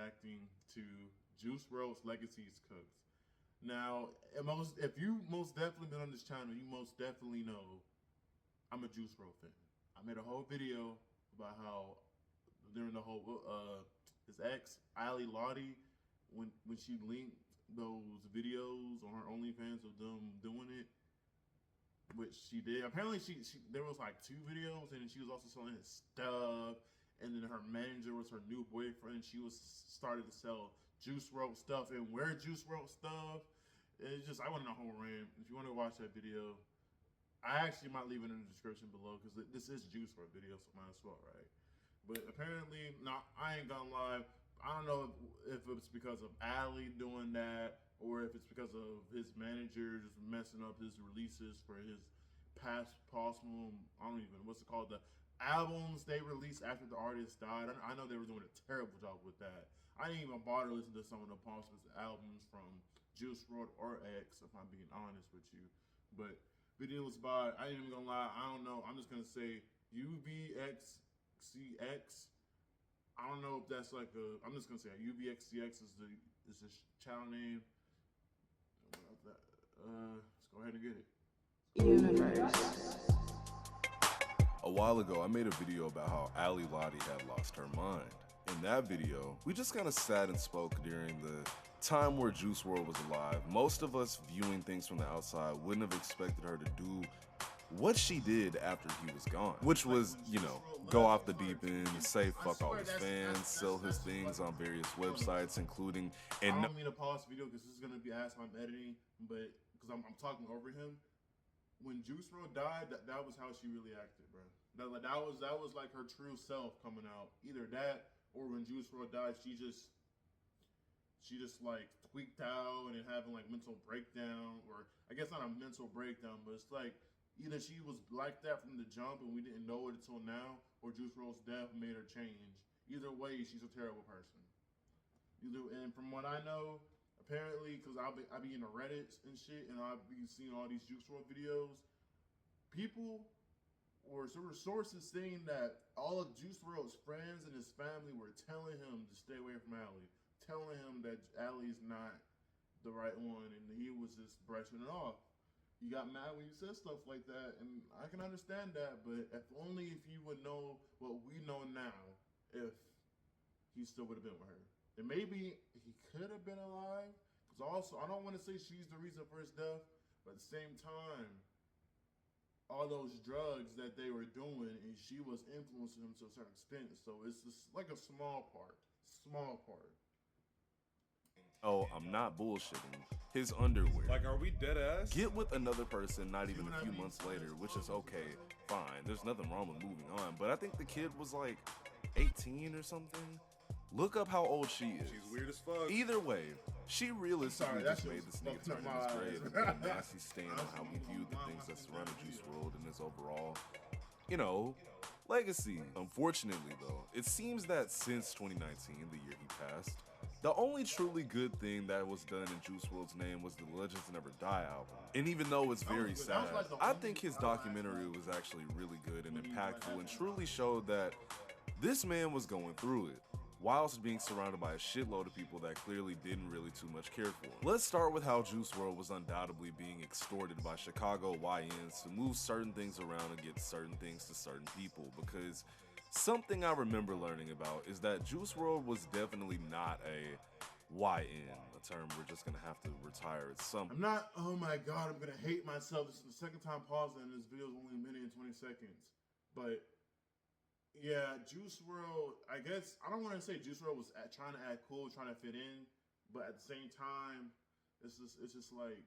reacting to Juice WRLD's Legacy's Cooks. Now, if you most definitely been on this channel, you most definitely know I'm a Juice WRLD fan. I made a whole video about how during the whole his ex Ali Lottie, when she linked those videos on her OnlyFans of them doing it, which she did. Apparently, she there was like 2 videos, and then she was also selling his stuff. And then her manager was her new boyfriend. She was started to sell Juice WRLD stuff and wear Juice WRLD stuff. It's just, I want to know whole rant. If you want to watch that video, I actually might leave it in the description below because this is Juice WRLD video, so might as well, right? But apparently, no, I ain't gonna lie. I don't know if it's because of Ali doing that or if it's because of his manager just messing up his releases for his past possible, I don't even, what's it called, the albums they released after the artist died. I know they were doing a terrible job with that. I didn't even bother listening to some of the possible albums from Juice WRLD or X, if I'm being honest with you. But video was by, I ain't even gonna lie, I don't know. I'm just gonna say UVXCX. I don't know if that's like a, I'm just gonna say UVXCX is the channel name. Let's go ahead and get it. Universe. A while ago, I made a video about how Ali Lottie had lost her mind. In that video, we just kind of sat and spoke during the time where Juice WRLD was alive. Most of us viewing things from the outside wouldn't have expected her to do what she did after he was gone, which was, you know, go off the deep end, say fuck all his fans, sell his things on various websites, including, I don't mean to pause the video because this is going to be as I'm editing, but because I'm talking over him. When Juice WRLD died, that was how she really acted, bro. That was like her true self coming out. Either that, or when Juice WRLD died, she just like tweaked out and having like mental breakdown, or I guess not a mental breakdown, but it's like either she was like that from the jump and we didn't know it until now, or Juice WRLD's death made her change. Either way, she's a terrible person. And from what I know, apparently, because I be in the Reddits and shit, and I be seeing all these Juice WRLD videos, people or sort of sources saying that all of Juice WRLD's friends and his family were telling him to stay away from Ali, telling him that Ali's not the right one, and he was just brushing it off. You got mad when you said stuff like that, and I can understand that, but if only if you would know what we know now, if he still would have been with her. And maybe he could have been alive. Because also, I don't want to say she's the reason for his death, but at the same time, all those drugs that they were doing, and she was influencing him to a certain extent. So it's just like a small part. Small part. oh, I'm not bullshitting, his underwear. Like, are we dead ass? Get with another person not even a few months later, which is okay, fine. There's nothing wrong with moving on. But I think the kid was like 18 or something. Look up how old she is. She's weird as fuck. Either way, she realistically Sorry, just made this nigga turn in his grave and put a nasty stain on how we view the things that surrounded Juice WRLD and his overall, you know, legacy. Unfortunately though, it seems that since 2019, the year he passed, the only truly good thing that was done in Juice WRLD's name was the Legends Never Die album. And even though it's very sad, I think his documentary was actually really good and impactful and truly showed that this man was going through it, whilst being surrounded by a shitload of people that clearly didn't really too much care for him. Let's start with how Juice WRLD was undoubtedly being extorted by Chicago YNs to move certain things around and get certain things to certain people, because something I remember learning about is that Juice WRLD was definitely not a YN, a term we're just gonna have to retire at some point. I'm not, oh my God, I'm gonna hate myself. This is the second time pausing, and this video is only a minute and 20 seconds. But yeah, Juice WRLD, I guess, I don't want to say Juice WRLD was trying to act cool, trying to fit in, but at the same time, it's just like,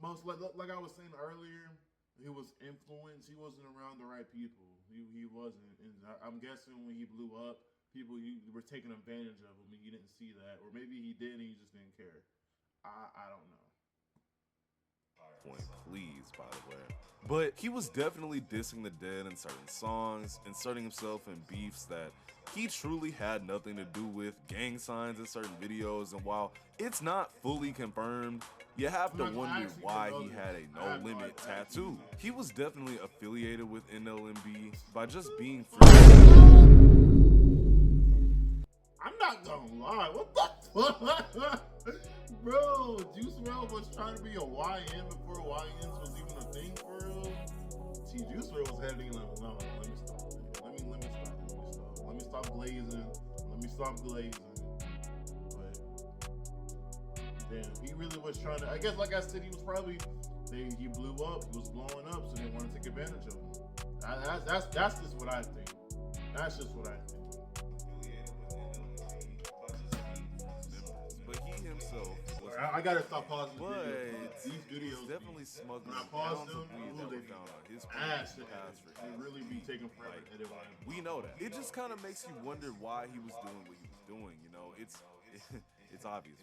like I was saying earlier, he was influenced, he wasn't around the right people, he wasn't, and I'm guessing when he blew up, people were taking advantage of him, and you didn't see that, or maybe he did and he just didn't care. I don't know. Point, please, by the way. But he was definitely dissing the dead in certain songs, inserting himself in beefs that he truly had nothing to do with, gang signs in certain videos, and while it's not fully confirmed, you have to wonder why he had a No Limit tattoo. He was definitely affiliated with NLMB by just being free. I'm not gonna lie. What the fuck? Bro, Juice WRLD was trying to be a YN before YNs was even a thing for real. See, Juice WRLD was heading like, no, let me stop. Let me stop glazing. Let me stop glazing. But damn, he really was trying to. I guess, like I said, he was probably. He blew up. He was blowing up, so they wanted to take advantage of him. That's just what I think. That's just what I think. But he himself was, I gotta stop pausing but these videos. definitely smuggling When I pause pounds them, of weed that they were found on his ass. past for They really be taking forever to edit. we know that. It just kind of makes you wonder why he was doing what he was doing. You know, it's obvious.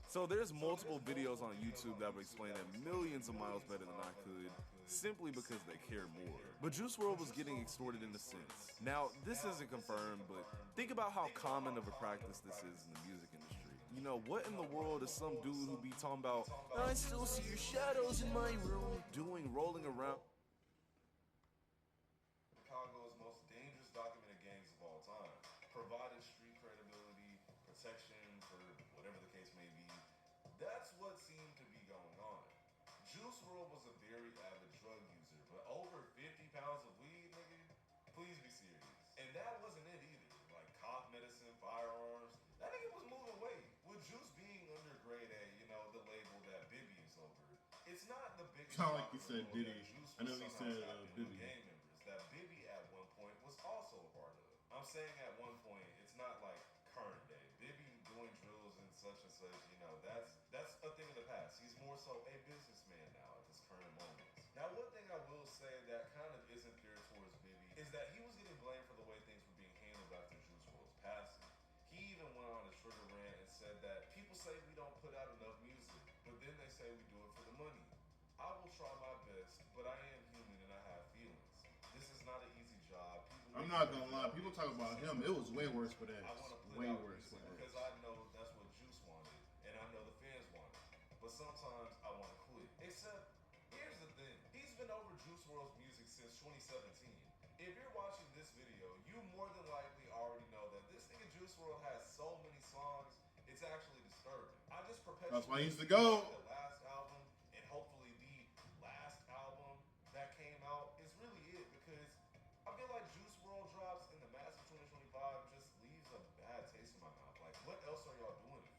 So there's multiple videos on YouTube that would explain it millions of miles better than I could, simply because they care more. But Juice WRLD was getting extorted in a sense. Now, this isn't confirmed, but think about how common of a practice this is in the music industry. You know, what in the world is some dude who be talking about, I still see your shadows in my room, rolling around? Chicago's most dangerous documented gangs of all time, provided street credibility, protection for whatever the case may be. That's what seemed to be going on. Juice WRLD was a very avid drug user, but over 50 pounds of weed, nigga? Please be serious. And that wasn't it either. Like cough medicine, firearms. That nigga was moving weight. With Juice being under grade A, you know, the label that Bibby is over, it's not the biggest. Sound like he said Diddy. I know he said Bibby. Gang members that Bibby at one point was also a part of. I'm saying at one point, it's not like current day. Bibby doing drills and such, you know, that's a thing of the past. He's more so a businessman now at this current moment. Now, one thing I will say that kind of isn't fair towards Bibby is that he was getting blamed for the way things were being handled after Juice WRLD's passing. He even went on a Twitter rant and said that people say we don't put out enough music, but then they say we do it for the money. I will try my best, but I am human and I have feelings. This is not an easy job. I'm not gonna lie. People talk about him. It was way worse for that. Way worse for that. Because I know that's what Juice wanted, and I know the fans wanted. But sometimes I want to quit. Except, here's the thing. He's been over Juice WRLD's music since 2017. If you're watching this video, you more than likely already know that this nigga Juice WRLD has so many songs, it's actually disturbing. I just perpetually. That's why he used to go. The last album, and hopefully the last album that came out, is really it, because I feel like Juice WRLD drops in the mass of 2025 just leaves a bad taste in my mouth. Like, what else are y'all doing it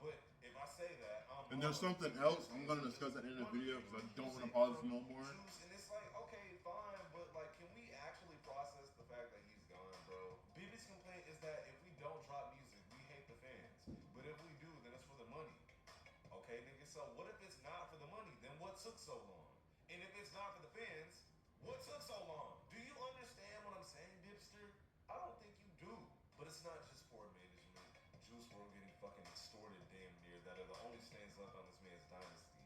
for? But if I say that, And there's something else. I'm gonna discuss that in the video because I don't want to pause no more. And it's like, okay, fine, but like, can we actually process the fact that he's gone, bro? Bibby's complaint is that if we don't drop music, we hate the fans. But if we do, then it's for the money. Okay, nigga, so what if it's not for the money? Then what took so long? And if it's not for the fans, what took so long? Do you understand what I'm saying, Dipster? I don't think you do. But it's not just poor management. Juice WRLD getting fucking extorted damn near that are the only stains left on this man's dynasty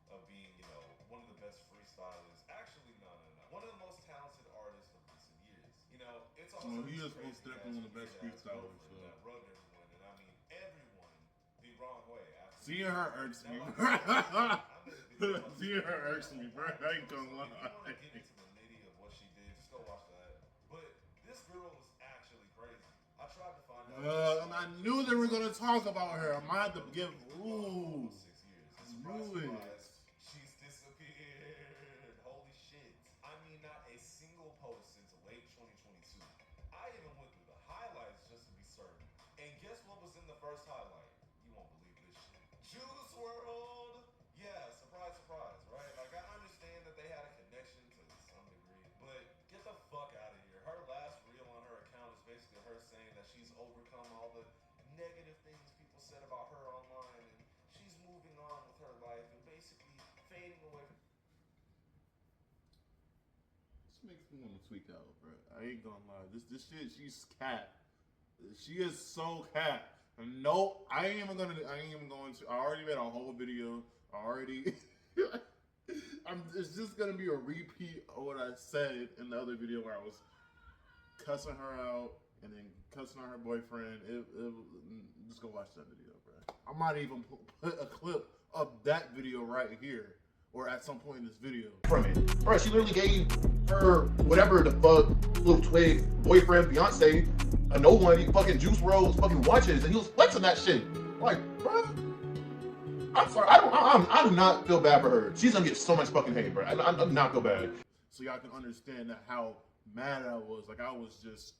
of being, you know, one of the best freestylers. Actually, no. One of the most talented artists of recent years. You know, it's also Well, he is most definitely one of the best freestylers. So. That rubbed everyone, and I mean everyone, the wrong way. Seeing her irks me, bro. Seeing her irks me, bro. I ain't gonna lie. If you want to get into the nitty of what she did, just go watch that. But this girl is actually crazy. I tried to find out. And I knew they were gonna talk about her. I might have to give. Ooh. 6 years. Knew it. She's disappeared. Holy shit. I mean, not a single post since late 2022. I even went through the highlights just to be certain. And guess what was in the first highlight? You won't believe this shit. Juice WRLD. Yeah, surprise, surprise, right? Like, I understand that they had a connection to some degree, but get the fuck out of here. Her last reel on her account is basically her saying that she's overcome all the negative things people said about her online, and she's moving on with her life and basically fading away. This makes me want to tweak out, bro. I ain't gonna lie. This shit, she's cat. She is so cat. No, I ain't even going to. I already made a whole video. It's just gonna be a repeat of what I said in the other video where I was cussing her out and then cussing out her boyfriend. Just go watch that video, bro. I might even put a clip of that video right here or at some point in this video. From it. Bro, she literally gave her whatever the fuck little twig boyfriend, Beyonce, a no one, he fucking Juice WRLD fucking watches, and he was flexing that shit. Like, bro, I'm sorry, I do not feel bad for her. She's gonna get so much fucking hate, bro. I do not feel bad. So y'all can understand that how mad I was. Like I was just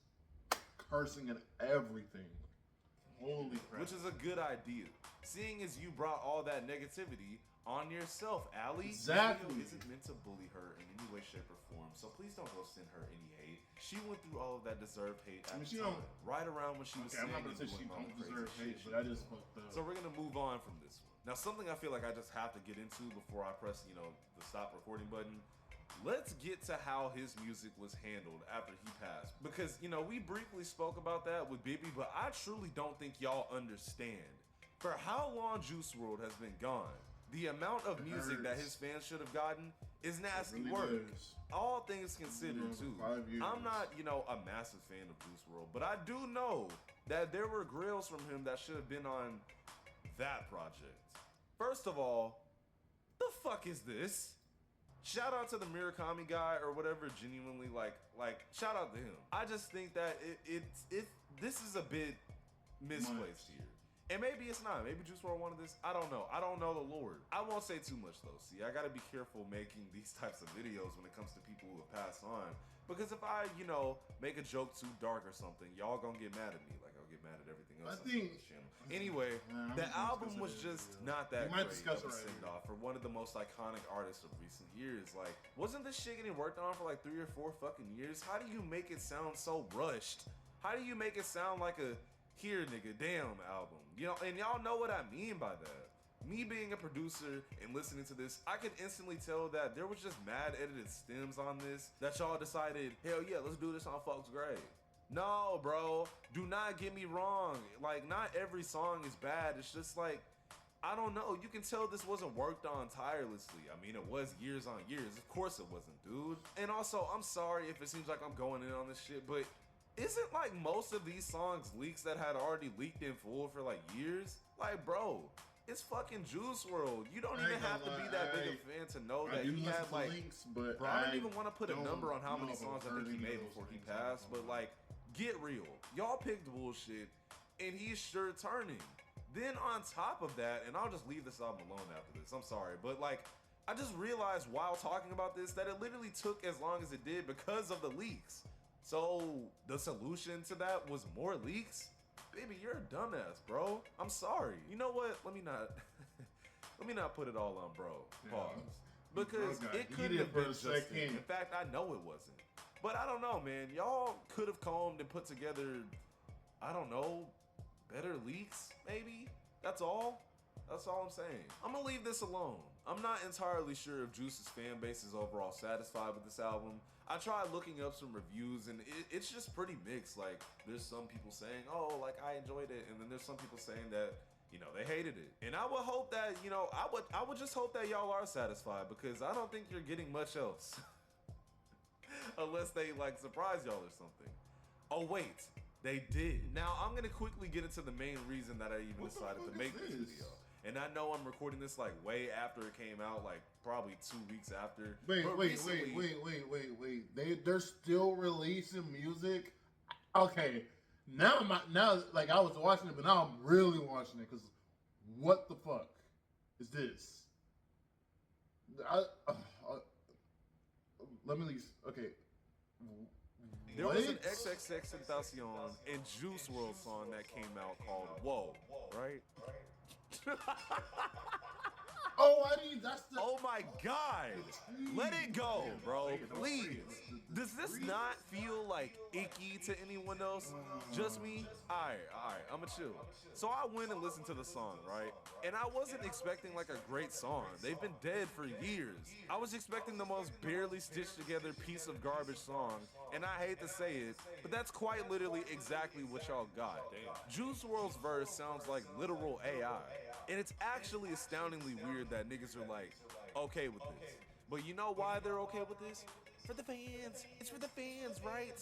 cursing at everything. Holy crap. Which is a good idea. Seeing as you brought all that negativity on yourself, Allie. Exactly. This video isn't meant to bully her in any way, shape, or form, so please don't go send her any hate. She went through all of that deserved hate at the time, right around when she was I'm saying not gonna say and she doing all don't the deserve crazy hate, shit. but I just fucked up. So we're gonna move on from this one. Now, something I feel like I just have to get into before I press, the stop recording button. Let's get to how his music was handled after he passed. Because, we briefly spoke about that with Bibby, but I truly don't think y'all understand. For how long Juice WRLD has been gone, the amount of music that his fans should have gotten is nasty work. All things considered, too. I'm not, a massive fan of Juice WRLD, but I do know that there were grills from him that should have been on that project. First of all, the fuck is this? Shout out to the Murakami guy or whatever, genuinely, like, shout out to him. I just think that this is a bit misplaced here. And maybe it's not. Maybe Juice WRLD wanted this. I don't know. I don't know the Lord. I won't say too much, though. See, I gotta be careful making these types of videos when it comes to people who have passed on. Because if I, make a joke too dark or something, y'all gonna get mad at me. Like, I'll get mad at everything else on this channel. Anyway, the album was just not that great of a send-off for one of the most iconic artists of recent years. Like, wasn't this shit getting worked on for like 3 or 4 fucking years? How do you make it sound so rushed? How do you make it sound like a here nigga damn album? And y'all know what I mean by that. Me being a producer and listening to this, I could instantly tell that there was just mad edited stems on this, that y'all decided, hell yeah, let's do this on Folks Grave. No, bro, do not get me wrong. Like, not every song is bad. It's just like, I don't know. You can tell this wasn't worked on tirelessly. I mean, it was years on years. Of course it wasn't, dude. And also, I'm sorry if it seems like I'm going in on this shit, but isn't like most of these songs leaks that had already leaked in full for like years? Like, bro, it's fucking Juice WRLD. You don't even have to be that big a fan to know that he had like links, but bro, I don't even want to put a number on how many songs I think he made before he passed, but like, get real. Y'all picked bullshit, and he's sure turning. Then on top of that, and I'll just leave this album alone after this, I'm sorry, but like, I just realized while talking about this that it literally took as long as it did because of the leaks. So the solution to that was more leaks? Baby, you're a dumbass, bro. I'm sorry. You know what? Let me not put it all on bro. Pause. Because it couldn't have been just him. In fact, I know it wasn't. But I don't know, man. Y'all could have combed and put together, I don't know, better leaks, maybe? That's all? That's all I'm saying. I'm gonna leave this alone. I'm not entirely sure if Juice's fan base is overall satisfied with this album. I tried looking up some reviews, and it's just pretty mixed. Like, there's some people saying, oh, like, I enjoyed it, and then there's some people saying that, they hated it. And I would hope that, I would just hope that y'all are satisfied, because I don't think you're getting much else. Unless they, like, surprise y'all or something. Oh, wait. They did. Now, I'm going to quickly get into the main reason that I even decided to make this video. And I know I'm recording this like way after it came out, like probably 2 weeks after. Wait. They're still releasing music. Okay, now like I was watching it, but now I'm really watching it because what the fuck is this? Let me at least okay. There was an XXXTentacion and Juice WRLD song that came out called Whoa, right? Oh my God! Let it go, bro. Please. Does this not feel like icky to anyone else? Just me? Alright, I'ma chill. So I went and listened to the song, right? And I wasn't expecting like a great song. They've been dead for years. I was expecting the most barely stitched together piece of garbage song, and I hate to say it, but that's quite literally exactly what y'all got. Juice WRLD's verse sounds like literal AI. And it's actually astoundingly weird that niggas are like, okay with this. But you know why they're okay with this? For the fans. It's for the fans, right?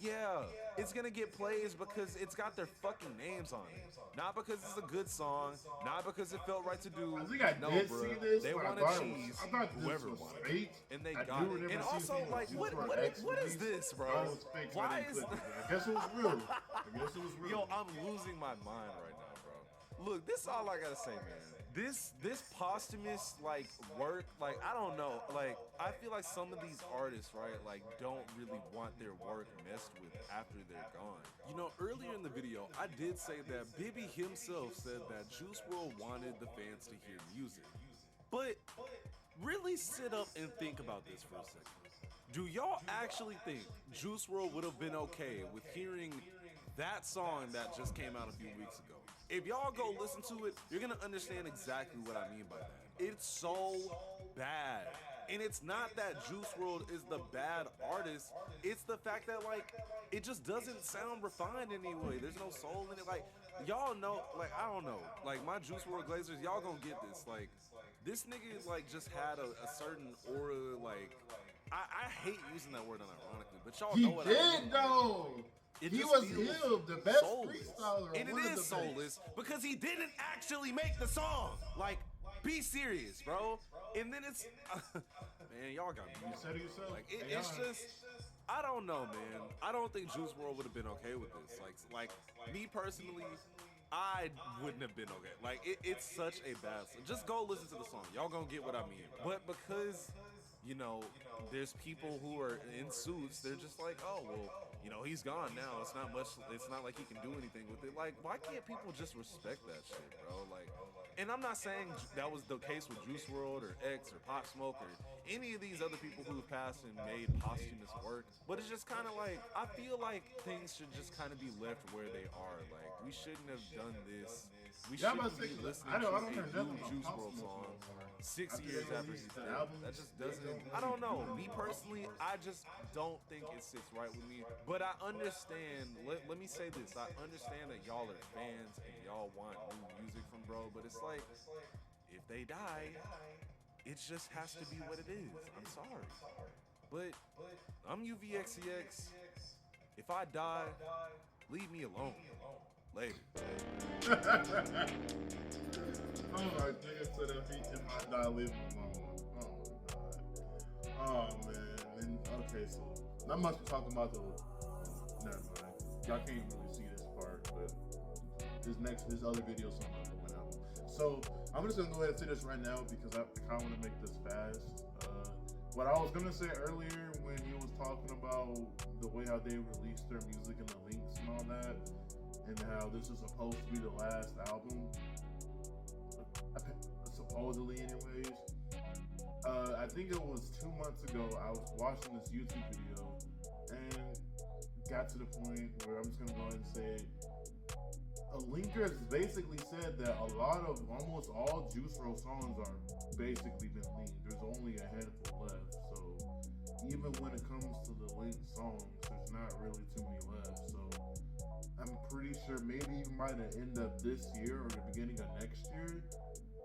Yeah. It's gonna get plays because it's got their fucking names on it. Not because it's a good song, not because it felt right to do. I think I no, did bro. see this. They but wanted I thought cheese. I thought this Whoever was wanted fake. it. And they I got do it. remember And seeing also, something like, Juice what WRLD X is released. this, bro? That was fake, so I Why didn't is click it, man. I guess it was real. I guess it was real. Yo, I'm losing my mind right now, bro. Look, this is all I gotta say, man. This posthumous like work, like I don't know, like I feel like some of these artists, right, like don't really want their work messed with after they're gone. You know, earlier in the video, I did say that Bibby himself said that Juice WRLD wanted the fans to hear music. But really sit up and think about this for a second. Do y'all actually think Juice WRLD would have been okay with hearing that song that just came out a few weeks ago? If y'all go listen to it, you're gonna understand exactly what I mean by that. It's so bad. And it's not that Juice WRLD is the bad artist, it's the fact that like it just doesn't sound refined anyway. There's no soul in it. Like y'all know, like I don't know, like my Juice WRLD Glazers, y'all gonna get this. Like this nigga like just had a certain aura. Like I hate using that word unironically, but y'all He know what I mean. did though. It He just was feels him, the best soulless. freestyler. And it one of is the soulless because he didn't actually make the song. Like, be serious, bro. And then it's, man, y'all got me. You said it yourself. Like, it's just, I don't know, man. I don't think Juice WRLD would have been okay with this. Like me personally, I wouldn't have been okay. Like, it's such a bad song. Just go listen to the song. Y'all gonna get what I mean. But because, you know, there's people who are in suits, they're just like, oh, well, you know, he's gone now. It's not like he can do anything with it. Like, why can't people just respect that shit, bro? Like, and I'm not saying that was the case with Juice WRLD or X or Pop Smoke or any of these other people who have passed and made posthumous work, but it's just kind of like, I feel like things should just kind of be left where they are. Like, we shouldn't have done this. We Yeah, shouldn't be I listening don't to hear a nothing new about Juice Pop WRLD Smoke song no more. 6 After years they after he released the died. album, That just they doesn't, don't I don't know. do Me it. personally, I just don't think it sits right with me. But I understand, let me say this, I understand that y'all are fans and y'all want new music from bro, but it's like, if they die, it just has to be what it is. I'm sorry. But I'm UVXCX. If I die, leave me alone. Later. Oh my nigga said if I die, leave him alone. Oh my god. Oh man. And, okay, so I must be talking about the. Never mind. Y'all can't really see this part, but this other video something went out. So I'm just gonna go ahead and say this right now because I kind of want to make this fast. What I was gonna say earlier when he was talking about the way how they released their music and the links and all that, and how this is supposed to be the last album, supposedly anyways. I think it was 2 months ago, I was watching this YouTube video and got to the point where I'm just gonna go ahead and say it. A linker has basically said that almost all Juice WRLD songs are basically been leaked. There's only a handful left. So even when it comes to the linked songs, there's not really too many left. So I'm pretty sure maybe even by the end of this year or the beginning of next year,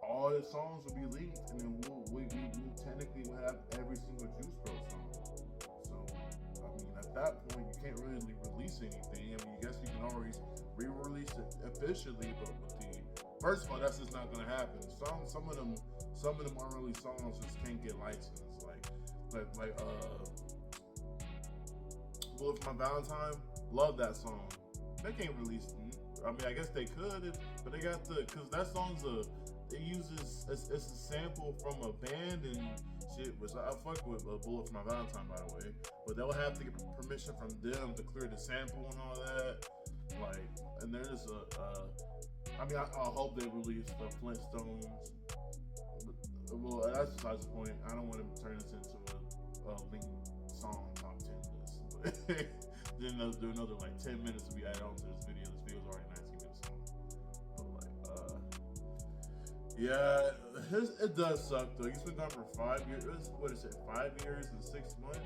all the songs will be linked, and then we technically will have every single Juice WRLD song. So I mean, at that point, you can't really release anything. I mean, I guess you can always re-release it officially, but with the first of all, that's just not gonna happen. Some of them unreleased songs just can't get licensed. Like Bullet for My Valentine, love that song. They can't release it. I mean, I guess they could, but they got because that song's it uses it's a sample from a band and shit, which I fuck with Bullet for My Valentine, by the way. But they'll have to get permission from them to clear the sample and all that. Like, and there's I mean, I hope they release the Flintstones. Well, that's besides the point. I don't want to turn this into a link song top 10 list. But then they'll do another like 10 minutes to be added on to this video. This video's already 19 minutes long. But like, yeah, it does suck though. He's been gone for 5 years. What is it? 5 years and 6 months?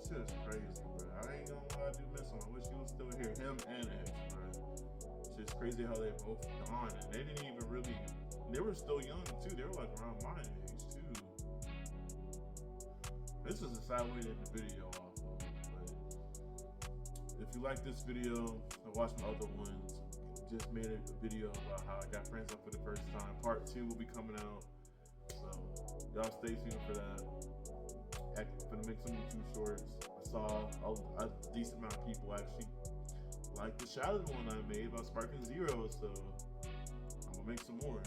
Shit is crazy, bro. I ain't gonna lie, I do miss him. I wish he was still here. Him and X, bro. It's crazy how they both gone, and they didn't even really. They were still young too. They were like around my age too. This is a side way to end the video off of. But if you like this video and watch my other ones, just made a video about how I got friends up for the first time. Part 2 will be coming out, so y'all stay tuned for that. I'm gonna make some YouTube shorts. I saw a decent amount of people actually like the Shadow one I made about Sparking Zero, so I'm gonna make some more.